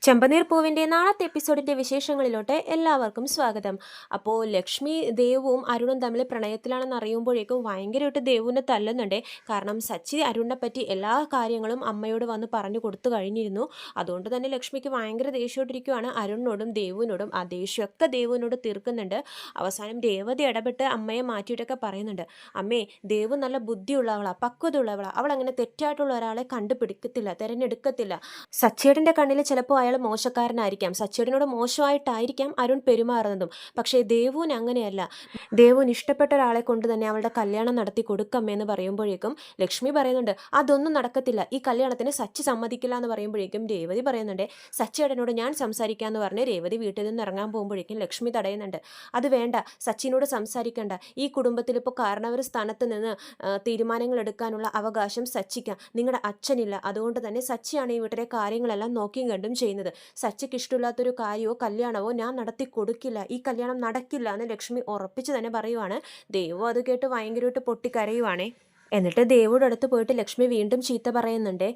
ചെമ്പനീർ പൂവിൻ്റെ നാളത്തെ എപ്പിസോഡിൻ്റെ വിശേഷങ്ങളിലോട്ട് എല്ലാവർക്കും സ്വാഗതം. അപ്പോൾ ലക്ഷ്മി ദേവും അരുണും തമ്മിൽ പ്രണയത്തിലാണെന്ന് അറിയുമ്പോഴേക്കും ഭയങ്കരമായിട്ട് ദേവുവിനെ തല്ലുന്നുണ്ട്. കാരണം സച്ചി അരുണിനെ പറ്റി എല്ലാ കാര്യങ്ങളും അമ്മയോട് വന്ന് പറഞ്ഞു കൊടുത്തു കഴിഞ്ഞിരുന്നു. അതുകൊണ്ട് തന്നെ ലക്ഷ്മിക്ക് ഭയങ്കര ദേഷ്യമായിട്ടിരിക്കുകയാണ് അരുണിനോടും ദേവുവിനോടും. ആ ദേഷ്യമൊക്കെ ദേവുവിനോട് തീർക്കുന്നുണ്ട്. അവസാനം രേവതി ഇടപെട്ട് അമ്മയെ മാറ്റിയിട്ടൊക്കെ പറയുന്നുണ്ട്, അമ്മേ ദേവു നല്ല ബുദ്ധിയുള്ളവളാണ്, പക്വതയുള്ളവളാണ്, അവൾ അങ്ങനെ തെറ്റായിട്ടുള്ള ഒരാളെ കണ്ടുപിടിക്കത്തില്ല, തിരഞ്ഞെടുക്കത്തില്ല. സച്ചിയേട്ടൻ്റെ കണ്ണിൽ ചിലപ്പോൾ അയാൾ മോശക്കാരനായിരിക്കാം, സച്ചിയേട്ടനോട് മോശമായിട്ടായിരിക്കാം അരുൺ പെരുമാറുന്നതും. പക്ഷേ ദേവുവിന് അങ്ങനെയല്ല. ദേവുവിന് ഇഷ്ടപ്പെട്ട ഒരാളെ കൊണ്ട് തന്നെ അവളുടെ കല്യാണം നടത്തി കൊടുക്കമ്മേന്ന് പറയുമ്പോഴേക്കും ലക്ഷ്മി പറയുന്നുണ്ട്, അതൊന്നും നടക്കത്തില്ല, ഈ കല്യാണത്തിന് സച്ചി സമ്മതിക്കില്ല എന്ന് പറയുമ്പോഴേക്കും രേവതി പറയുന്നുണ്ട്, സച്ചിയേട്ടനോട് ഞാൻ സംസാരിക്കാമെന്ന് പറഞ്ഞ് രേവതി വീട്ടിൽ നിന്ന് ഇറങ്ങാൻ പോകുമ്പോഴേക്കും ലക്ഷ്മി തടയുന്നുണ്ട്. അത് വേണ്ട, സച്ചിനോട് സംസാരിക്കണ്ട, ഈ കുടുംബത്തിൽ ഇപ്പോൾ കാരണവർ സ്ഥാനത്ത് നിന്ന് തീരുമാനങ്ങൾ എടുക്കാനുള്ള അവകാശം സച്ചിക്കാം, നിങ്ങളുടെ അച്ഛനില്ല. അതുകൊണ്ട് തന്നെ സച്ചിയാണ് ഈ വീട്ടിലെ കാര്യങ്ങളെല്ലാം നോക്കിയും കണ്ടും ചെയ്യുന്നത്. സച്ചിക്ക് ഇഷ്ടമില്ലാത്തൊരു കാര്യമോ കല്യാണമോ ഞാൻ നടത്തി കൊടുക്കില്ല, ഈ കല്യാണം നടക്കില്ല എന്ന് ലക്ഷ്മി ഉറപ്പിച്ച് തന്നെ പറയുവാണ്. ദേവു അത് കേട്ട് ഭയങ്കരമായിട്ട് പൊട്ടിക്കരയുവാണേ. എന്നിട്ട് ദേവോട് അടുത്ത് പോയിട്ട് ലക്ഷ്മി വീണ്ടും ചീത്ത പറയുന്നുണ്ട്,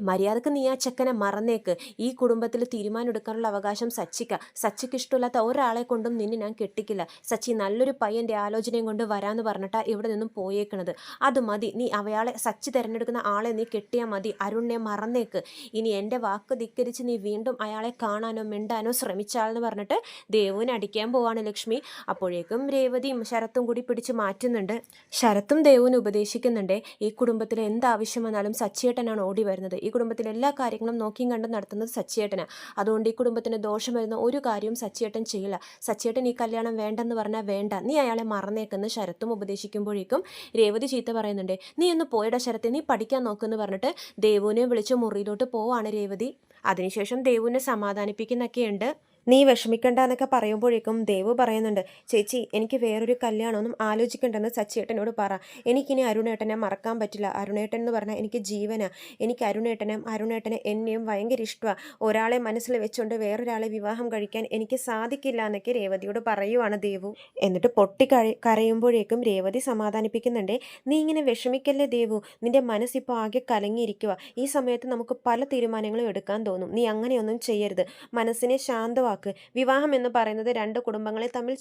മര്യാദക്ക് നീ ആ ചെക്കനെ മറന്നേക്ക്, ഈ കുടുംബത്തിൽ തീരുമാനം എടുക്കാനുള്ള അവകാശം സച്ചിക്ക് ഇഷ്ടമില്ലാത്ത ഒരാളെ കൊണ്ടും നിന്നെ ഞാൻ കെട്ടിക്കില്ല, സച്ചി നല്ലൊരു പയ്യൻ്റെ ആലോചനയും കൊണ്ട് വരാമെന്ന് പറഞ്ഞിട്ടാ ഇവിടെ നിന്നും പോയേക്കണത്, അത് മതി, നീ സച്ചി തിരഞ്ഞെടുക്കുന്ന ആളെ നീ കെട്ടിയാൽ മതി, അരുണിനെ മറന്നേക്ക്, ഇനി എൻ്റെ വാക്ക് ധിക്കരിച്ച് നീ വീണ്ടും അയാളെ കാണാനോ മിണ്ടാനോ ശ്രമിച്ചാലെന്ന് പറഞ്ഞിട്ട് ദേവുവിനെ അടിക്കാൻ പോവാണ് ലക്ഷ്മി. അപ്പോഴേക്കും രേവതിയും ശരത്തും കൂടി പിടിച്ച് മാറ്റുന്നുണ്ട്. ശരത്തും ദേവുവിനെ ഉപദേശിക്കുന്നുണ്ട്, ഈ കുടുംബത്തിൽ എന്താവശ്യം വന്നാലും സച്ചിയേട്ടനാണ് ഓടി വരുന്നത്, ഈ കുടുംബത്തിലെ എല്ലാ കാര്യങ്ങളും നോക്കിയും കണ്ടും നടത്തുന്നത് സച്ചിയേട്ടനാണ്, അതുകൊണ്ട് ഈ കുടുംബത്തിന് ദോഷം വരുന്ന ഒരു കാര്യവും സച്ചിയേട്ടൻ ചെയ്യില്ല, സച്ചിയേട്ടൻ ഈ കല്യാണം വേണ്ടെന്ന് പറഞ്ഞാൽ വേണ്ട, നീ അയാളെ മറന്നേക്കെന്ന് ശരത്തും ഉപദേശിക്കുമ്പോഴേക്കും രേവതി ചീത്ത പറയുന്നുണ്ട്, നീ ഒന്ന് പോയിട ശരത്തെ, നീ പഠിക്കാൻ നോക്കുമെന്ന് പറഞ്ഞിട്ട് ദേവുവിനെ വിളിച്ച് മുറിയിലോട്ട് പോവാണ് രേവതി. അതിനുശേഷം ദേവുവിനെ സമാധാനിപ്പിക്കുന്നൊക്കെയുണ്ട്. നീ വിഷമിക്കണ്ട എന്നൊക്കെ പറയുമ്പോഴേക്കും ദേവു പറയുന്നുണ്ട്, ചേച്ചി എനിക്ക് വേറൊരു കല്യാണമൊന്നും ആലോചിക്കണ്ടെന്ന് സച്ചിയേട്ടനോട് പറ, എനിക്കിനി അരുണേട്ടനെ മറക്കാൻ പറ്റില്ല, അരുണേട്ടൻ എന്ന് പറഞ്ഞാൽ എനിക്ക് ജീവനാണ്, എനിക്ക് അരുണേട്ടനെ എന്നെയും ഭയങ്കര ഇഷ്ടമാണ്, ഒരാളെ മനസ്സിൽ വെച്ചുകൊണ്ട് വേറൊരാളെ വിവാഹം കഴിക്കാൻ എനിക്ക് സാധിക്കില്ല എന്നൊക്കെ രേവതിയോട് പറയുവാണ് ദേവു. എന്നിട്ട് കരയുമ്പോഴേക്കും രേവതി സമാധാനിപ്പിക്കുന്നുണ്ട്, നീ ഇങ്ങനെ വിഷമിക്കല്ലേ ദേവു, നിന്റെ മനസ്സിപ്പോൾ ആകെ കലങ്ങിയിരിക്കുക, ഈ സമയത്ത് നമുക്ക് പല തീരുമാനങ്ങളും എടുക്കാൻ തോന്നും, നീ അങ്ങനെയൊന്നും ചെയ്യരുത്, മനസ്സിനെ ശാന്തമാക്കുക, വിവാഹം എന്ന് പറയുന്നത് രണ്ട് കുടുംബങ്ങളെ തമ്മിൽ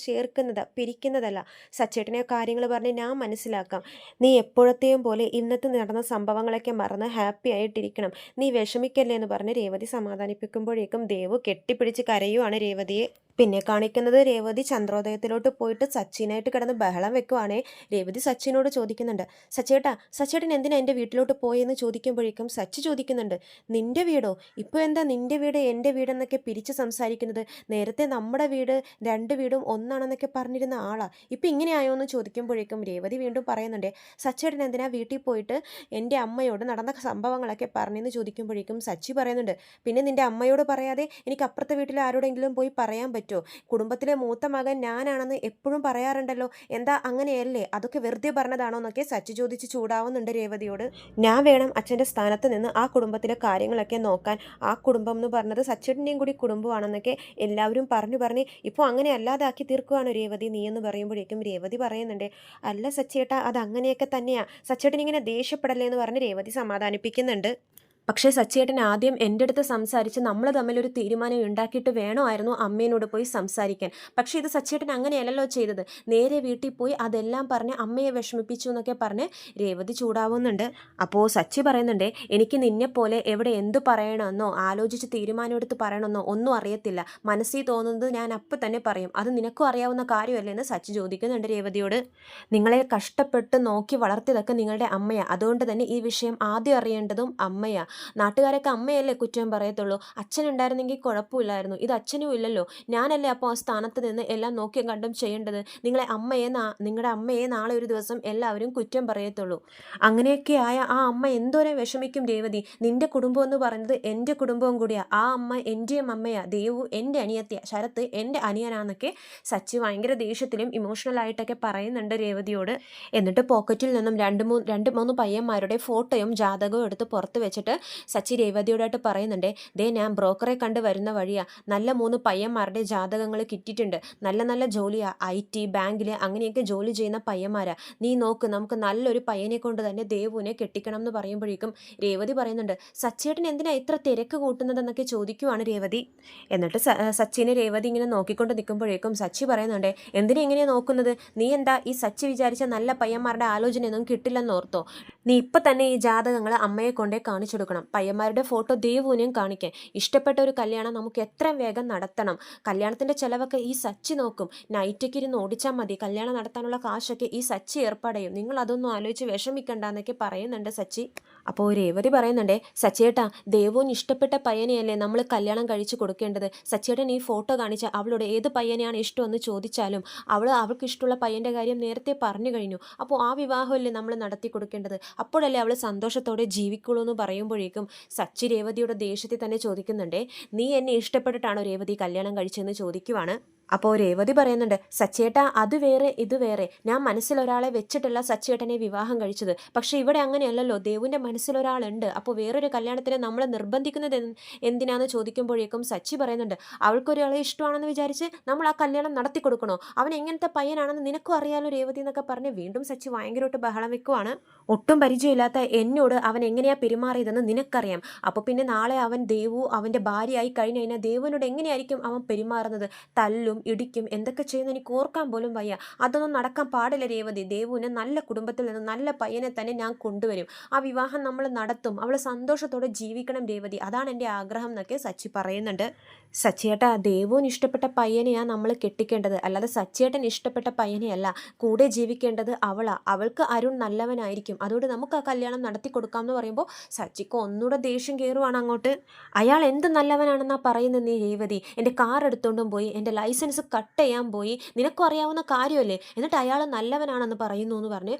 പിരിക്കുന്നതല്ല, സച്ചേട്ടനെ കാര്യങ്ങൾ പറഞ്ഞ് ഞാൻ മനസ്സിലാക്കാം, നീ എപ്പോഴത്തെയും പോലെ ഇന്നത്തെ നടന്ന സംഭവങ്ങളൊക്കെ മറന്ന് ഹാപ്പി ആയിട്ടിരിക്കണം, നീ വിഷമിക്കല്ലേ എന്ന് പറഞ്ഞ് രേവതി സമാധാനിപ്പിക്കുമ്പോഴേക്കും ദേവു കെട്ടിപ്പിടിച്ച് കരയുവാണ് രേവതിയെ. പിന്നെ കാണിക്കുന്നത് രേവതി ചന്ദ്രോദയത്തിലോട്ട് പോയിട്ട് സച്ചിനായിട്ട് കിടന്ന് ബഹളം വെക്കുവാണേ. രേവതി സച്ചിനോട് ചോദിക്കുന്നുണ്ട്, സച്ചേട്ടൻ എന്തിനാ എൻ്റെ വീട്ടിലോട്ട് പോയെന്ന് ചോദിക്കുമ്പോഴേക്കും സച്ചി ചോദിക്കുന്നുണ്ട്, നിൻ്റെ വീടോ, ഇപ്പോൾ എന്താ നിൻ്റെ വീട് എൻ്റെ വീടെന്നൊക്കെ പിരിച്ച് സംസാരിക്കുന്നത്, നേരത്തെ നമ്മുടെ വീട് രണ്ട് വീടും ഒന്നാണെന്നൊക്കെ പറഞ്ഞിരുന്ന ആളാ, ഇപ്പം ഇങ്ങനെ ആയോ എന്ന് ചോദിക്കുമ്പോഴേക്കും രേവതി വീണ്ടും പറയുന്നുണ്ട്, സച്ചേട്ടൻ എന്തിനാ വീട്ടിൽ പോയിട്ട് എൻ്റെ അമ്മയോട് നടന്ന സംഭവങ്ങളൊക്കെ പറഞ്ഞെന്ന് ചോദിക്കുമ്പോഴേക്കും സച്ചി പറയുന്നുണ്ട്, പിന്നെ നിൻ്റെ അമ്മയോട് പറയാതെ എനിക്ക് അപ്പുറത്തെ വീട്ടിൽ ആരോടെങ്കിലും പോയി പറയാൻ പറ്റുമോ, കുടുംബത്തിലെ മൂത്ത മകൻ ഞാനാണെന്ന് എപ്പോഴും പറയാറുണ്ടല്ലോ, എന്താ അങ്ങനെയല്ലേ, അതൊക്കെ വെറുതെ പറഞ്ഞതാണോ എന്നൊക്കെ സച്ചി ചോദിച്ച് ചൂടാവുന്നുണ്ട് രേവതിയോട്. ഞാൻ വേണം അച്ഛൻ്റെ സ്ഥാനത്ത് നിന്ന് ആ കുടുംബത്തിലെ കാര്യങ്ങളൊക്കെ നോക്കാൻ, ആ കുടുംബം എന്ന് പറഞ്ഞത് സച്ചേട്ടൻ്റെയും കൂടി കുടുംബമാണെന്നൊക്കെ എല്ലാവരും പറഞ്ഞ് ഇപ്പോൾ അങ്ങനെ അല്ലാതാക്കി തീർക്കുകയാണ് രേവതി നീ എന്ന് പറയുമ്പോഴേക്കും രേവതി പറയുന്നുണ്ട്, അല്ല സച്ചേട്ടാ, അത് അങ്ങനെയൊക്കെ തന്നെയാണ്, സച്ചേട്ടൻ ഇങ്ങനെ ദേഷ്യപ്പെടല്ലേ എന്ന് പറഞ്ഞ് രേവതി സമാധാനിപ്പിക്കുന്നുണ്ട്. പക്ഷേ സച്ചിയേട്ടൻ ആദ്യം എൻ്റെ അടുത്ത് സംസാരിച്ച് നമ്മൾ തമ്മിലൊരു തീരുമാനം ഉണ്ടാക്കിയിട്ട് വേണമായിരുന്നു അമ്മേനോട് പോയി സംസാരിക്കാൻ, പക്ഷേ ഇത് സച്ചിയേട്ടൻ അങ്ങനെയല്ലല്ലോ ചെയ്തത്, നേരെ വീട്ടിൽ പോയി അതെല്ലാം പറഞ്ഞ് അമ്മയെ വിഷമിപ്പിച്ചു എന്നൊക്കെ പറഞ്ഞ് രേവതി ചൂടാവുന്നുണ്ട്. അപ്പോൾ സച്ചി പറയുന്നുണ്ട്, എനിക്ക് നിന്നെപ്പോലെ എവിടെ എന്തു പറയണമെന്നോ ആലോചിച്ച് തീരുമാനമെടുത്ത് പറയണമെന്നോ ഒന്നും അറിയത്തില്ല, മനസ്സിൽ തോന്നുന്നത് ഞാൻ അപ്പം തന്നെ പറയും, അത് നിനക്കും അറിയാവുന്ന കാര്യമല്ലേ എന്ന് സച്ചി ചോദിക്കുന്നുണ്ട് രേവതിയോട്. നിങ്ങളെ കഷ്ടപ്പെട്ട് നോക്കി വളർത്തിയതൊക്കെ നിങ്ങളുടെ അമ്മയാണ്, അതുകൊണ്ട് തന്നെ ഈ വിഷയം ആദ്യം അറിയേണ്ടതും അമ്മയാണ്, നാട്ടുകാരൊക്കെ അമ്മയല്ലേ കുറ്റം പറയത്തുള്ളൂ, അച്ഛനുണ്ടായിരുന്നെങ്കിൽ കുഴപ്പമില്ലായിരുന്നു, ഇത് അച്ഛനും ഇല്ലല്ലോ, ഞാനല്ലേ അപ്പോൾ ആ സ്ഥാനത്ത് നിന്ന് എല്ലാം നോക്കിയും കണ്ടും ചെയ്യേണ്ടത്, നിങ്ങളുടെ അമ്മയെ നാളെ ഒരു ദിവസം എല്ലാവരും കുറ്റം പറയത്തുള്ളൂ, അങ്ങനെയൊക്കെ ആയ ആ അമ്മ എന്തോരം വിഷമിക്കും രേവതി, നിന്റെ കുടുംബം എന്ന് പറയുന്നത് എൻ്റെ കുടുംബവും കൂടിയാണ്, ആ അമ്മ എൻ്റെയും അമ്മയാണ്, ദേവു എൻ്റെ അനിയത്തിയ, ശരത്ത് എൻ്റെ അനിയനാന്നൊക്കെ സച്ചി ഭയങ്കര ദേഷ്യത്തിലും ഇമോഷണലായിട്ടൊക്കെ പറയുന്നുണ്ട് രേവതിയോട്. എന്നിട്ട് പോക്കറ്റിൽ നിന്നും രണ്ട് മൂന്ന് പയ്യന്മാരുടെ ഫോട്ടോയും ജാതകവും എടുത്ത് പുറത്ത് വെച്ചിട്ട് സച്ചി രേവതിയോടായിട്ട് പറയുന്നുണ്ട്, ദേ ഞാൻ ബ്രോക്കറെ കണ്ട് വരുന്ന വഴിയാ, നല്ല 3 പയ്യന്മാരുടെ ജാതകങ്ങൾ കിട്ടിയിട്ടുണ്ട്. നല്ല നല്ല ജോലിയാ, IT ബാങ്കിൽ അങ്ങനെയൊക്കെ ജോലി ചെയ്യുന്ന പയ്യന്മാരാ. നീ നോക്ക്, നമുക്ക് നല്ലൊരു പയ്യനെ കൊണ്ട് തന്നെ ദേവുവിനെ കെട്ടിക്കണം എന്ന് പറയുമ്പോഴേക്കും രേവതി പറയുന്നുണ്ട്, സച്ചിയേട്ടൻ എന്തിനാ ഇത്ര തിരക്ക് കൂട്ടുന്നതെന്നൊക്കെ ചോദിക്കുവാണ് രേവതി. എന്നിട്ട് സച്ചിനെ രേവതി ഇങ്ങനെ നോക്കിക്കൊണ്ട് നിൽക്കുമ്പോഴേക്കും സച്ചി പറയുന്നുണ്ട്, എന്തിനാ എങ്ങനെയാ നോക്കുന്നത്? നീ എന്താ ഈ സച്ചി വിചാരിച്ച നല്ല പയ്യന്മാരുടെ ആലോചനയൊന്നും കിട്ടില്ലെന്നോർത്തോ? നീ ഇപ്പം തന്നെ ഈ ജാതകങ്ങൾ അമ്മയെ കൊണ്ടേ കാണിച്ചു കൊടുക്കണം. പയ്യന്മാരുടെ ഫോട്ടോ ദേവുവിനെയും കാണിക്കാൻ. ഇഷ്ടപ്പെട്ട ഒരു കല്യാണം നമുക്ക് എത്രയും വേഗം നടത്തണം. കല്യാണത്തിൻ്റെ ചിലവൊക്കെ ഈ സച്ചി നോക്കും. നൈറ്റൊക്കെ ഇരുന്ന് ഓടിച്ചാൽ മതി. കല്യാണം നടത്താനുള്ള കാശൊക്കെ ഈ സച്ചി ഏർപ്പാട് ചെയ്യും. നിങ്ങൾ അതൊന്നും ആലോചിച്ച് വിഷമിക്കണ്ട എന്നൊക്കെ പറയുന്നുണ്ട് സച്ചി. അപ്പോൾ രേവതി പറയുന്നുണ്ട്, സച്ചിയേട്ടാ, ദേവുവിന് ഇഷ്ടപ്പെട്ട പയ്യനെയല്ലേ നമ്മൾ കല്യാണം കഴിച്ചു കൊടുക്കേണ്ടത്. സച്ചിയേട്ടൻ ഈ ഫോട്ടോ കാണിച്ച അവളോട് ഏത് പയ്യനെയാണ് ഇഷ്ടമെന്ന് ചോദിച്ചാലും അവൾക്ക് ഇഷ്ടമുള്ള പയ്യൻ്റെ കാര്യം നേരത്തെ പറഞ്ഞു കഴിഞ്ഞു. അപ്പോൾ ആ വിവാഹമല്ലേ നമ്മൾ നടത്തി കൊടുക്കേണ്ടത്. അപ്പോഴല്ലേ അവൾ സന്തോഷത്തോടെ ജീവിക്കുള്ളൂ എന്ന് പറയുമ്പോഴേക്കും സച്ചി രേവതിയുടെ ദേഷ്യത്തിൽ തന്നെ ചോദിക്കുന്നുണ്ടേ, നീ എന്നെ ഇഷ്ടപ്പെട്ടിട്ടാണോ രേവതി കല്യാണം കഴിച്ചതെന്ന് ചോദിക്കുവാണ്. അപ്പോൾ രേവതി പറയുന്നുണ്ട്, സച്ചിയേട്ടാ, അത് വേറെ ഇത് വേറെ. ഞാൻ മനസ്സിലൊരാളെ വെച്ചിട്ടല്ല സച്ചിയേട്ടനെ വിവാഹം കഴിച്ചത്. പക്ഷേ ഇവിടെ അങ്ങനെയല്ലല്ലോ, ദേവുവിൻ്റെ മനസ്സിലൊരാളുണ്ട്. അപ്പോൾ വേറൊരു കല്യാണത്തിന് നമ്മൾ നിർബന്ധിക്കുന്നത് എന്തിനാന്ന് ചോദിക്കുമ്പോഴേക്കും സച്ചി പറയുന്നുണ്ട്, അവൾക്കൊരാളെ ഇഷ്ടമാണെന്ന് വിചാരിച്ച് നമ്മൾ ആ കല്യാണം നടത്തി കൊടുക്കണോ? അവൻ എങ്ങനത്തെ പയ്യനാണെന്ന് നിനക്കും അറിയാലോ രേവതി എന്നൊക്കെ പറഞ്ഞ് വീണ്ടും സച്ചി ഭയങ്കരമായിട്ട് ബഹളം വെക്കുവാണ്. ഒട്ടും പരിചയമില്ലാത്ത എന്നോട് അവൻ എങ്ങനെയാ പെരുമാറിയതെന്ന് നിനക്കറിയാം. അപ്പോൾ പിന്നെ നാളെ അവൻ ദേവു അവൻ്റെ ഭാര്യയായി കഴിഞ്ഞു കഴിഞ്ഞാൽ ദേവുവിനോട് എങ്ങനെയായിരിക്കും അവൻ പെരുമാറുന്നത്? തല്ലും ഇടിക്കും, എന്തൊക്കെ ചെയ്യുന്ന എനിക്ക് ഓർക്കാൻ പോലും വയ്യ. അതൊന്നും നടക്കാൻ പാടില്ല രേവതി. ദേവുവിനെ നല്ല കുടുംബത്തിൽ നിന്ന് നല്ല പയ്യനെ തന്നെ ഞാൻ കൊണ്ടുവരും. ആ വിവാഹം നമ്മൾ നടത്തും. അവൾ സന്തോഷത്തോടെ ജീവിക്കണം രേവതി, അതാണ് എൻ്റെ ആഗ്രഹം എന്നൊക്കെ സച്ചി പറയുന്നുണ്ട്. സച്ചിയേട്ടാ, ദേവുവിന് ഇഷ്ടപ്പെട്ട പയ്യനെയാണ് നമ്മൾ കെട്ടിക്കേണ്ടത്, അല്ലാതെ സച്ചിയേട്ടൻ ഇഷ്ടപ്പെട്ട പയ്യനെയല്ല. കൂടെ ജീവിക്കേണ്ടത് അവളാ. അവൾക്ക് അരുൺ നല്ലവനായിരിക്കും. അതുകൊണ്ട് നമുക്ക് ആ കല്യാണം നടത്തി കൊടുക്കാം എന്ന് പറയുമ്പോൾ സച്ചിക്ക് ഒന്നുകൂടെ ദേഷ്യം കയറുവാണ് അങ്ങോട്ട്. അയാൾ എന്ത് നല്ലവനാണെന്നാ പറയുന്നത് നീ രേവതി? എൻ്റെ കാർ എടുത്തുകൊണ്ടും പോയി, എൻ്റെ ലൈസൻസ് കട്ട് ചെയ്യാൻ പോയി, നിനക്കും അറിയാവുന്ന കാര്യമല്ലേ? എന്നിട്ട് അയാൾ നല്ലവനാണെന്ന് പറയുന്നു എന്ന് പറഞ്ഞ്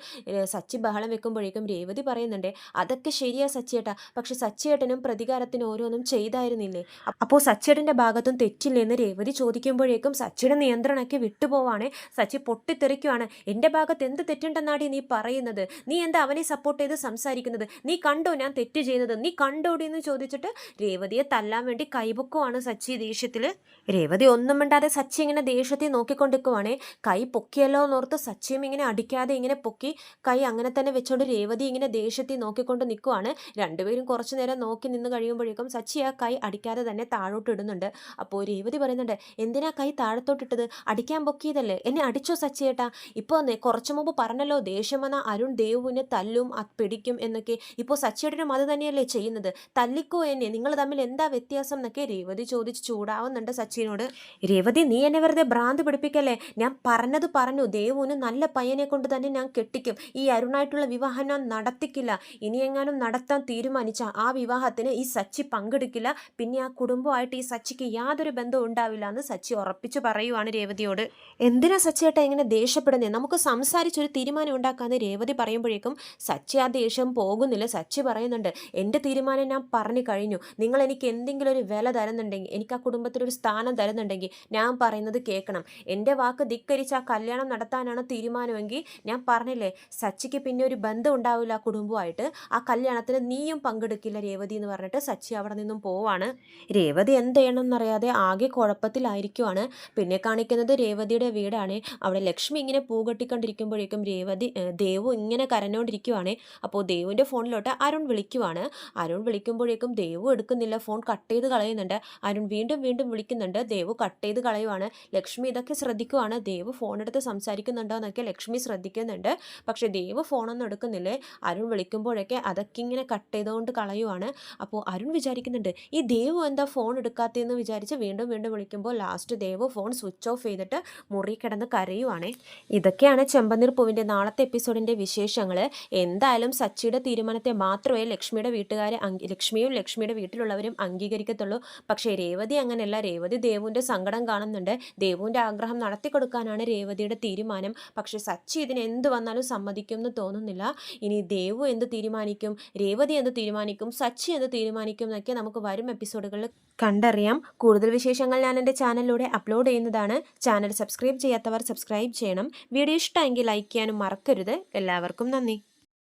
സച്ചി ബഹളം വെക്കുമ്പോഴേക്കും രേവതി പറയുന്നുണ്ട്, അതൊക്കെ ശരിയാ സച്ചിയേട്ടാ, പക്ഷെ സച്ചിയേട്ടനും പ്രതികാരത്തിന് ഓരോന്നും ചെയ്തായിരുന്നില്ലേ? അപ്പോൾ സച്ചിയേട്ടൻ്റെ ഭാഗത്തും തെറ്റില്ലെന്ന് രേവതി ചോദിക്കുമ്പോഴേക്കും സച്ചിയുടെ നിയന്ത്രണമൊക്കെ വിട്ടുപോവാണ്. സച്ചി പൊട്ടിത്തെറിക്കുവാണ്, എൻ്റെ ഭാഗത്ത് എന്ത് തെറ്റുണ്ടെന്നാടി നീ പറയുന്നത്? നീ എന്താ അവനെ സപ്പോർട്ട് ചെയ്ത് സംസാരിക്കുന്നത്? നീ കണ്ടോ ഞാൻ തെറ്റ് ചെയ്യുന്നത്? നീ കണ്ടോടി എന്ന് ചോദിച്ചിട്ട് രേവതിയെ തല്ലാൻ വേണ്ടി കൈപൊക്കുവാണ് സച്ചി ദേഷ്യത്തിൽ. രേവതി ഒന്നും മിണ്ടാതെ സച്ചി ഇങ്ങനെ ദേഷ്യത്തിൽ നോക്കിക്കൊണ്ടിരിക്കുവാണേ. കൈ പൊക്കിയല്ലോ എന്നോർത്ത് സച്ചിയും ഇങ്ങനെ അടിക്കാതെ ഇങ്ങനെ പൊക്കി കൈ അങ്ങനെ തന്നെ വെച്ചുകൊണ്ട് രേവതി ഇങ്ങനെ ദേഷ്യത്തിൽ നോക്കിക്കൊണ്ട് നിൽക്കുവാണ്. രണ്ടുപേരും കുറച്ചു നേരം നോക്കി നിന്ന് കഴിയുമ്പോഴേക്കും സച്ചി ആ കൈ അടിക്കാതെ തന്നെ താഴോട്ട് ഇടുന്നുണ്ട്. അപ്പോൾ രേവതി പറയുന്നുണ്ട്, എന്തിനാ കൈ താഴത്തോട്ടിട്ടത്? അടിക്കാൻ പൊക്കിയതല്ലേ? എന്നെ അടിച്ചോ സച്ചിയേട്ടാ? ഇപ്പോൾ കുറച്ചു മുമ്പ് പറഞ്ഞല്ലോ ദേഷ്യം വന്ന അരുൺ ദേവുവിനെ തല്ലും പിടിക്കും എന്നൊക്കെ. ഇപ്പോൾ സച്ചിയേട്ടനും അത് തന്നെയല്ലേ ചെയ്യുന്നത്? തല്ലിക്കോ എന്നെ, നിങ്ങൾ തമ്മിൽ എന്താ വ്യത്യാസം എന്നൊക്കെ രേവതി ചോദിച്ച് ചൂടാവുന്നുണ്ട് സച്ചിനോട്. രേവതി, നീ എന്നെ വെറുതെ ഭ്രാന്ത് പിടിപ്പിക്കല്ലേ? ഞാൻ പറഞ്ഞത് പറഞ്ഞു. ദേവുവിന് നല്ല പയ്യനെ കൊണ്ട് തന്നെ ഞാൻ കെട്ടിക്കും. ഈ അരുണായിട്ടുള്ള വിവാഹം ഞാൻ നടത്തിക്കില്ല. ഇനിയെങ്ങാനും നടത്താൻ തീരുമാനിച്ച ആ വിവാഹത്തിന് ഈ സച്ചി പങ്കെടുക്കില്ല. പിന്നെ ആ കുടുംബമായിട്ട് ഈ സച്ചിക്ക് യാതൊരു ബന്ധവും ഉണ്ടാവില്ല എന്ന് സച്ചി ഉറപ്പിച്ചു പറയുവാണ് രേവതിയോട്. എന്തിനാ സച്ചിയേട്ടാ ഇങ്ങനെ ദേഷ്യപ്പെടുന്നേ? നമുക്ക് സംസാരിച്ചൊരു തീരുമാനം ഉണ്ടാക്കാന്ന് രേവതി പറയുമ്പോഴേക്കും സച്ചി ആ ദേഷ്യം പോകുന്നില്ല. സച്ചി പറയുന്നുണ്ട്, എൻ്റെ തീരുമാനം ഞാൻ പറഞ്ഞു കഴിഞ്ഞു. നിങ്ങൾ എനിക്ക് എന്തെങ്കിലും ഒരു വില തരുന്നുണ്ടെങ്കിൽ, എനിക്ക് ആ കുടുംബത്തിലൊരു സ്ഥാനം തരുന്നുണ്ടെങ്കിൽ ഞാൻ പറയുന്നത് കേൾക്കണം. എൻ്റെ വാക്ക് ധിക്കരിച്ച് ആ കല്യാണം നടത്താനാണ് തീരുമാനമെങ്കിൽ ഞാൻ പറഞ്ഞില്ലേ, സച്ചിക്ക് പിന്നെ ഒരു ബന്ധം ഉണ്ടാവില്ല ആ കുടുംബമായിട്ട്. ആ കല്യാണത്തിന് നീയും പങ്കെടുക്കില്ല രേവതി എന്ന് പറഞ്ഞിട്ട് സച്ചി അവിടെ നിന്നും പോവാണ്. രേവതി എന്ത് ചെയ്യണം എന്നറിയാതെ ആകെ കുഴപ്പത്തിലായിരിക്കുവാണ്. പിന്നെ കാണിക്കുന്നത് രേവതിയുടെ വീടാണ്. അവിടെ ലക്ഷ്മി ഇങ്ങനെ പൂകെട്ടിക്കൊണ്ടിരിക്കുമ്പോഴേക്കും ദേവു ഇങ്ങനെ കരഞ്ഞുകൊണ്ടിരിക്കുവാണ്. അപ്പോൾ ദേവുവിൻ്റെ ഫോണിലോട്ട് അരുൺ വിളിക്കുവാണ്. അരുൺ വിളിക്കുമ്പോഴേക്കും ദേവു എടുക്കുന്നില്ല, ഫോൺ കട്ട് ചെയ്ത് കളയുന്നുണ്ട്. അരുൺ വീണ്ടും വീണ്ടും വിളിക്കുന്നുണ്ട്, ദേവു കട്ട് ചെയ്ത് കളയുവാണ്. ലക്ഷ്മി ഇതൊക്കെ ശ്രദ്ധിക്കുവാണ്. ദേവു ഫോൺ എടുത്ത് സംസാരിക്കുന്നുണ്ടോ എന്നൊക്കെ ലക്ഷ്മി ശ്രദ്ധിക്കുന്നുണ്ട്. പക്ഷേ ദേവു ഫോണൊന്നും എടുക്കുന്നില്ലേ. അരുൺ വിളിക്കുമ്പോഴൊക്കെ അതൊക്കെ ഇങ്ങനെ കട്ട് ചെയ്തുകൊണ്ട് കളയുവാണ്. അപ്പോൾ അരുൺ വിചാരിക്കുന്നുണ്ട്, ഈ ദേവു എന്താ ഫോൺ എടുക്കാത്തതെന്ന് വിചാരിച്ച് വീണ്ടും വീണ്ടും വിളിക്കുമ്പോൾ last Devu phone switch off ചെയ്തിട്ട് മുറി കിടന്ന് കരയുവാണ്. ഇതൊക്കെയാണ് ചെമ്പനീർ പൂവിൻ്റെ നാളത്തെ എപ്പിസോഡിൻ്റെ വിശേഷങ്ങൾ. എന്തായാലും സച്ചിയുടെ തീരുമാനത്തെ മാത്രമേ ലക്ഷ്മിയും ലക്ഷ്മിയുടെ വീട്ടിലുള്ളവരും അംഗീകരിക്കത്തുള്ളൂ. പക്ഷേ രേവതി അങ്ങനെയല്ല. രേവതി ദേവുവിൻ്റെ സങ്കടം കാണുന്നുണ്ട്. ദേവുവിൻ്റെ ആഗ്രഹം നടത്തി കൊടുക്കാനാണ് രേവതിയുടെ തീരുമാനം. പക്ഷേ സച്ചി ഇതിന് എന്ത് വന്നാലും സമ്മതിക്കും എന്ന് തോന്നുന്നില്ല. ഇനി ദേവു എന്ത് തീരുമാനിക്കും, രേവതി എന്ത് തീരുമാനിക്കും, സച്ചി എന്ത് തീരുമാനിക്കും എന്നൊക്കെ നമുക്ക് വരും എപ്പിസോഡുകളിൽ കണ്ടറിയാം. കൂടുതൽ വിശേഷങ്ങൾ ഞാൻ എൻ്റെ ചാനലിലൂടെ അപ്ലോഡ് ചെയ്യുന്നതാണ്. ചാനൽ സബ്സ്ക്രൈബ് ചെയ്യാത്തവർ സബ്സ്ക്രൈബ് ചെയ്യണം. വീഡിയോ ഇഷ്ടമെങ്കിൽ ലൈക്ക് ചെയ്യാനും മറക്കരുത്. എല്ലാവർക്കും നന്ദി.